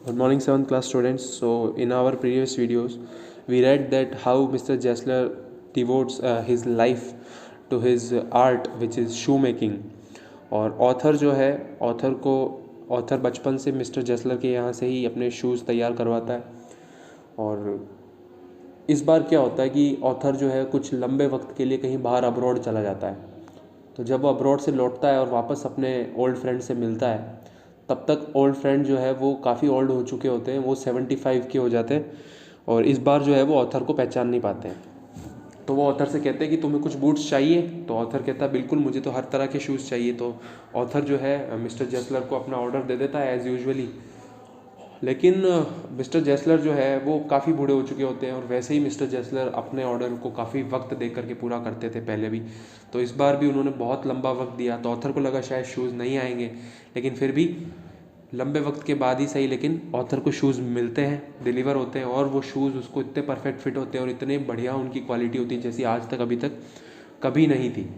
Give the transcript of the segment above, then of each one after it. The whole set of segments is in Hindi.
Good morning, 7th class students. So, in our previous videos, we read that how Mr. Jessler devotes his life to his art, which is shoemaking. और ऑथर जो है ऑथर बचपन से मिस्टर जेसलर के यहाँ से ही अपने शूज़ तैयार करवाता है। और इस बार क्या होता है कि ऑथर जो है कुछ लंबे वक्त के लिए कहीं बाहर अब्रॉड चला जाता है। तो जब वो अब्रॉड से लौटता है और वापस अपने ओल्ड फ्रेंड से मिलता है, तब तक ओल्ड फ्रेंड जो है वो काफ़ी ओल्ड हो चुके होते हैं, वो 75 के हो जाते हैं। और इस बार जो है वो ऑथर को पहचान नहीं पाते हैं। तो वो ऑथर से कहते हैं कि तुम्हें कुछ बूट्स चाहिए। तो ऑथर कहता है बिल्कुल, मुझे तो हर तरह के शूज़ चाहिए। तो ऑथर जो है मिस्टर जेसलर को अपना ऑर्डर दे देता है एज़ यूजुअली। लेकिन मिस्टर जेसलर जो है वो काफ़ी बूढ़े हो चुके होते हैं, और वैसे ही मिस्टर जेसलर अपने ऑर्डर को काफ़ी वक्त दे करके पूरा करते थे पहले भी। तो इस बार भी उन्होंने बहुत लंबा वक्त दिया। तो ऑथर को लगा शायद शूज़ नहीं आएंगे, लेकिन फिर भी लंबे वक्त के बाद ही सही, लेकिन ऑथर को शूज़ मिलते हैं, डिलीवर होते हैं। और वो शूज़ उसको इतने परफेक्ट फिट होते हैं और इतने बढ़िया उनकी क्वालिटी होती है जैसी आज तक अभी तक कभी नहीं थी।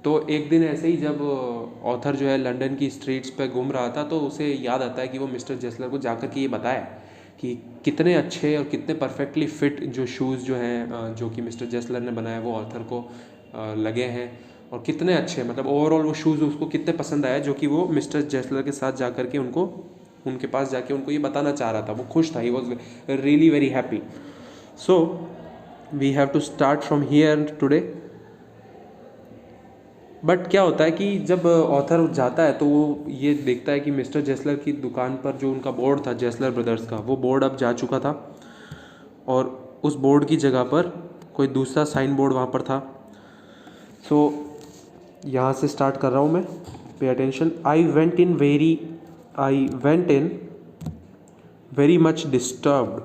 तो एक दिन ऐसे ही जब ऑथर जो है लंदन की स्ट्रीट्स पे घूम रहा था, तो उसे याद आता है कि वो मिस्टर जेसलर को जाकर के ये बताया कि कितने अच्छे और कितने परफेक्टली फिट जो शूज़ जो हैं जो कि मिस्टर जेसलर ने बनाया वो ऑथर को लगे हैं। और कितने अच्छे, मतलब ओवरऑल वो शूज़ उसको कितने पसंद आया, जो कि वो मिस्टर जेसलर के साथ जाकर के उनके पास जाके उनको ये बताना चाह रहा था। वो खुश था, he was really very happy. So we have to start from here today. But क्या होता है कि जब ऑथर जाता है तो वो ये देखता है कि मिस्टर जेसलर की दुकान पर जो उनका बोर्ड था जेसलर ब्रदर्स का, वो बोर्ड अब जा चुका था। और उस बोर्ड की जगह पर कोई दूसरा साइन बोर्ड वहाँ पर था। सो यहाँ से स्टार्ट कर रहा हूँ मैं, pay attention. I went in very much disturbed.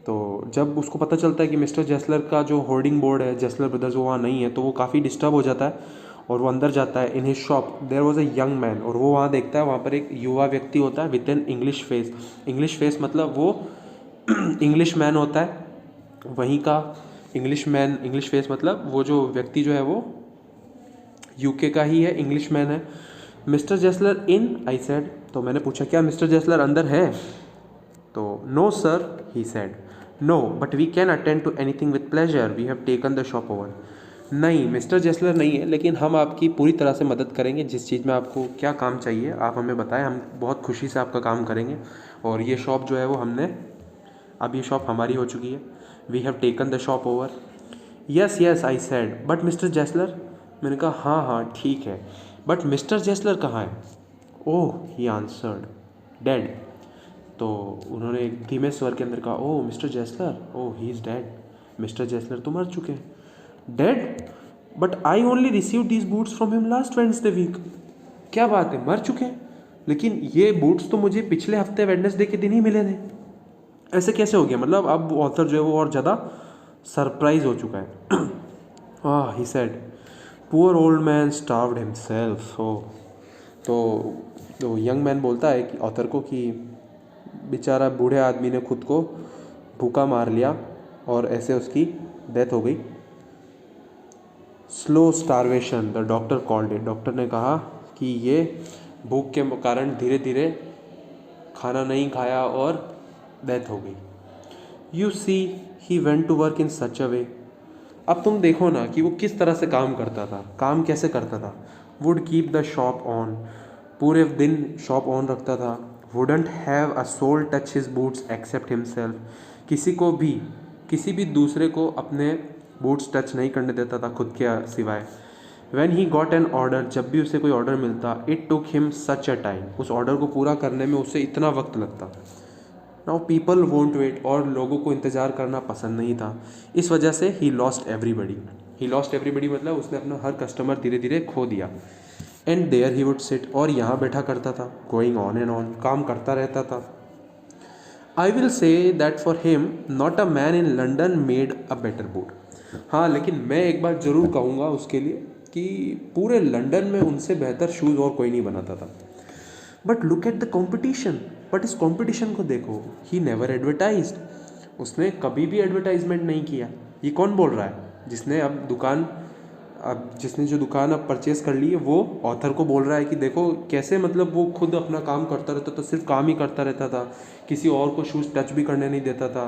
तो जब उसको पता चलता है कि मिस्टर जेसलर का जो होर्डिंग बोर्ड है जेसलर ब्रदर्स वो वहाँ नहीं है, तो वो काफ़ी डिस्टर्ब हो जाता है और वो अंदर जाता है। In his shop there was a young man, और वो वहाँ देखता है वहाँ पर एक युवा व्यक्ति होता है with an English face. English face मतलब वो इंग्लिश मैन होता है वहीं का। इंग्लिश फेस मतलब वो जो व्यक्ति जो है वो यूके का ही है, इंग्लिश मैन है। Mister Gessler in, I said. तो मैंने पूछा क्या मिस्टर जेसलर अंदर है? तो no sir, he said. No but we can attend to anything with pleasure, we have taken the shop over. नहीं, मिस्टर जेसलर नहीं है, लेकिन हम आपकी पूरी तरह से मदद करेंगे। जिस चीज़ में आपको क्या काम चाहिए आप हमें बताएं, हम बहुत खुशी से आपका काम करेंगे। और ये शॉप जो है वो अब ये शॉप हमारी हो चुकी है। We have taken the shop over. Yes yes, I said. But mister Gessler, मैंने कहा हाँ हाँ ठीक है, बट मिस्टर जेसलर कहाँ है? Oh, he answered, dead. तो उन्होंने एक धीमे स्वर के अंदर कहा, oh mister Gessler, oh he is dead. Mister Gessler तो मर चुके हैं। Dead? But I only receive these boots from him last Wednesday week. क्या बात है, मर चुके हैं? लेकिन ये बूट्स तो मुझे पिछले हफ्ते वेडनेसडे के दिन ही मिले थे। ऐसे कैसे हो गया? मतलब अब ऑथर जो है वो और ज़्यादा सरप्राइज हो चुका है। Ah, he said, poor old man starved himself. हो तो यंग मैन बोलता है कि ऑथर को कि बेचारा बूढ़े आदमी ने खुद को भूखा मार लिया और ऐसे उसकी डेथ हो गई। Slow starvation the doctor called it. Doctor ने कहा कि ये भूख के कारण धीरे धीरे खाना नहीं खाया और डेथ हो गई। You see he went to work in such a way. अब तुम देखो ना कि वो किस तरह से काम करता था। काम कैसे करता था? Would keep the shop on, पूरे दिन शॉप ऑन रखता था। Wouldn't have a soul touch his boots except himself, किसी भी दूसरे को अपने बूट्स टच नहीं करने देता था खुद के सिवाय। When he got an order, जब भी उसे कोई ऑर्डर मिलता, it took him such a time, उस ऑर्डर को पूरा करने में उसे इतना वक्त लगता। नाउ पीपल वोंट वेट, और लोगों को इंतज़ार करना पसंद नहीं था। इस वजह से ही लॉस्ट एवरीबडी मतलब उसने अपना हर कस्टमर धीरे धीरे खो दिया। And there he would sit, और यहाँ बैठा करता था, गोइंग ऑन एंड ऑन, काम करता रहता था। I will say that for him not a man in London made a better boot. हाँ, लेकिन मैं एक बात ज़रूर कहूँगा उसके लिए कि पूरे लंदन में उनसे बेहतर शूज़ और कोई नहीं बनाता था। But look at the competition, but इस कॉम्पिटिशन को देखो। ही नेवर एडवर्टाइज्ड, उसने कभी भी एडवर्टाइजमेंट नहीं किया। ये कौन बोल रहा है? जिसने अब दुकान अब जिसने जो दुकान अब परचेस कर ली है वो ऑथर को बोल रहा है कि देखो कैसे, मतलब वो खुद अपना काम करता रहता था, सिर्फ काम ही करता रहता था, किसी और को शूज़ टच भी करने नहीं देता था,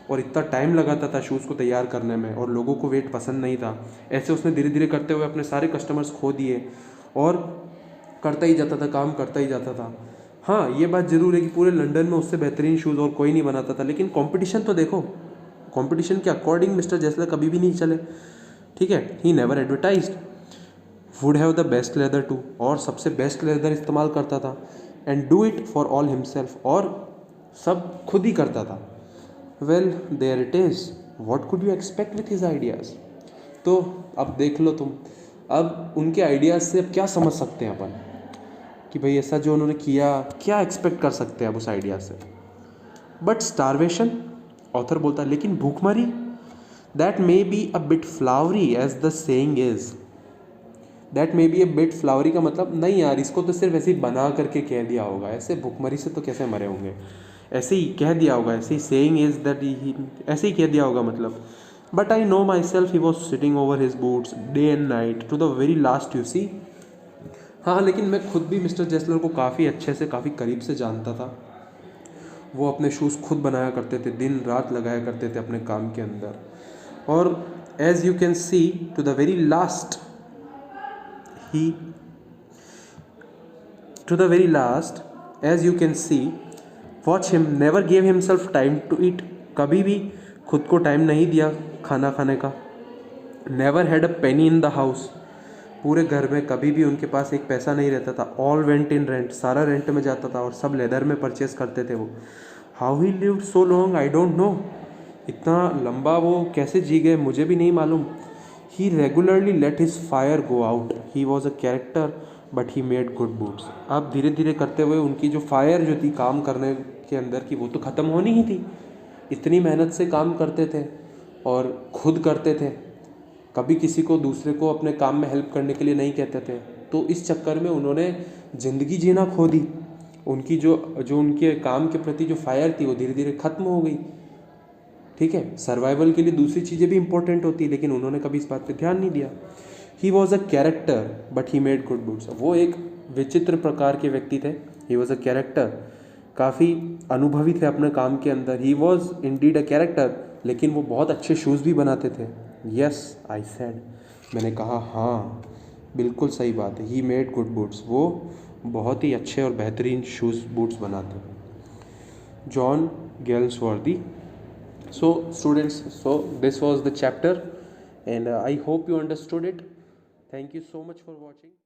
और इतना टाइम लगाता था शूज़ को तैयार करने में, और लोगों को वेट पसंद नहीं था। ऐसे उसने धीरे धीरे करते हुए अपने सारे कस्टमर्स खो दिए और करता ही जाता था, काम करता ही जाता था। हाँ, ये बात ज़रूर है कि पूरे लंदन में उससे बेहतरीन शूज़ और कोई नहीं बनाता था, लेकिन कंपटीशन तो देखो, कंपटीशन के अकॉर्डिंग मिस्टर जेसलर कभी भी नहीं चले। ठीक है, he never advertised, would have the best leather too, और सबसे बेस्ट लेदर इस्तेमाल करता था, and do it for all himself, और सब खुद ही करता था। Well there it is, what could you expect with his ideas. तो अब देख लो तुम, अब उनके आइडियाज़ से अब क्या समझ सकते हैं अपन कि भाई ऐसा जो उन्होंने किया, क्या एक्सपेक्ट कर सकते हैं अब उस आइडिया से। बट स्टारवेशन, ऑथर बोलता है, लेकिन भूखमरी, that may be a bit flowery as the saying is. That may be a bit flowery का मतलब, नहीं यार इसको तो सिर्फ ऐसे ही बना करके कह दिया होगा, ऐसे भूखमरी से तो कैसे मरे होंगे, ऐसे ही कह दिया होगा, ऐसे ही सेइंग इज दैट ही, ऐसे ही कह दिया होगा मतलब। But I know myself he was sitting over his boots day and night to the very last, you see. हाँ, लेकिन मैं खुद भी मिस्टर जेसलर को काफ़ी अच्छे से, काफ़ी करीब से जानता था। वो अपने शूज़ खुद बनाया करते थे, दिन रात लगाया करते थे अपने काम के अंदर, और as you can see to the very last ही, to the very last as you can see, watch him, never gave himself time to eat, कभी भी खुद को टाइम नहीं दिया खाना खाने का। Never had a Penney in the house, पूरे घर में कभी भी उनके पास एक पैसा नहीं रहता था। ऑल वेंट इन रेंट, सारा रेंट में जाता था, और सब लेदर में परचेस करते थे वो। How he lived so long I don't know, इतना लंबा वो कैसे जी गए मुझे भी नहीं मालूम। He regularly let his fire go out, he was a character but he made good boots. अब धीरे धीरे करते हुए उनकी जो फायर जो थी काम करने के अंदर की, वो तो ख़त्म होनी ही थी। इतनी मेहनत से काम करते थे और खुद करते थे, कभी किसी को, दूसरे को अपने काम में हेल्प करने के लिए नहीं कहते थे। तो इस चक्कर में उन्होंने ज़िंदगी जीना खो दी, उनकी जो जो उनके काम के प्रति जो फायर थी वो धीरे धीरे ख़त्म हो गई। ठीक है, सर्वाइवल के लिए दूसरी चीज़ें भी इंपॉर्टेंट होती है, लेकिन उन्होंने कभी इस बात पे ध्यान नहीं दिया। ही was a character but he made good boots, वो एक विचित्र प्रकार के व्यक्ति थे। ही वॉज अ कैरेक्टर, काफ़ी अनुभवी थे अपने काम के अंदर। He was indeed a character, लेकिन वो बहुत अच्छे शूज़ भी बनाते थे। यस आई सेड, मैंने कहा हाँ बिल्कुल सही बात है। ही मेड गुड बूट्स, वो बहुत ही अच्छे और बेहतरीन शूज़ बूट्स बनाते थे। John गेल्सवर्दी। So students, so this was the chapter, and I hope you understood it. Thank you so much for watching.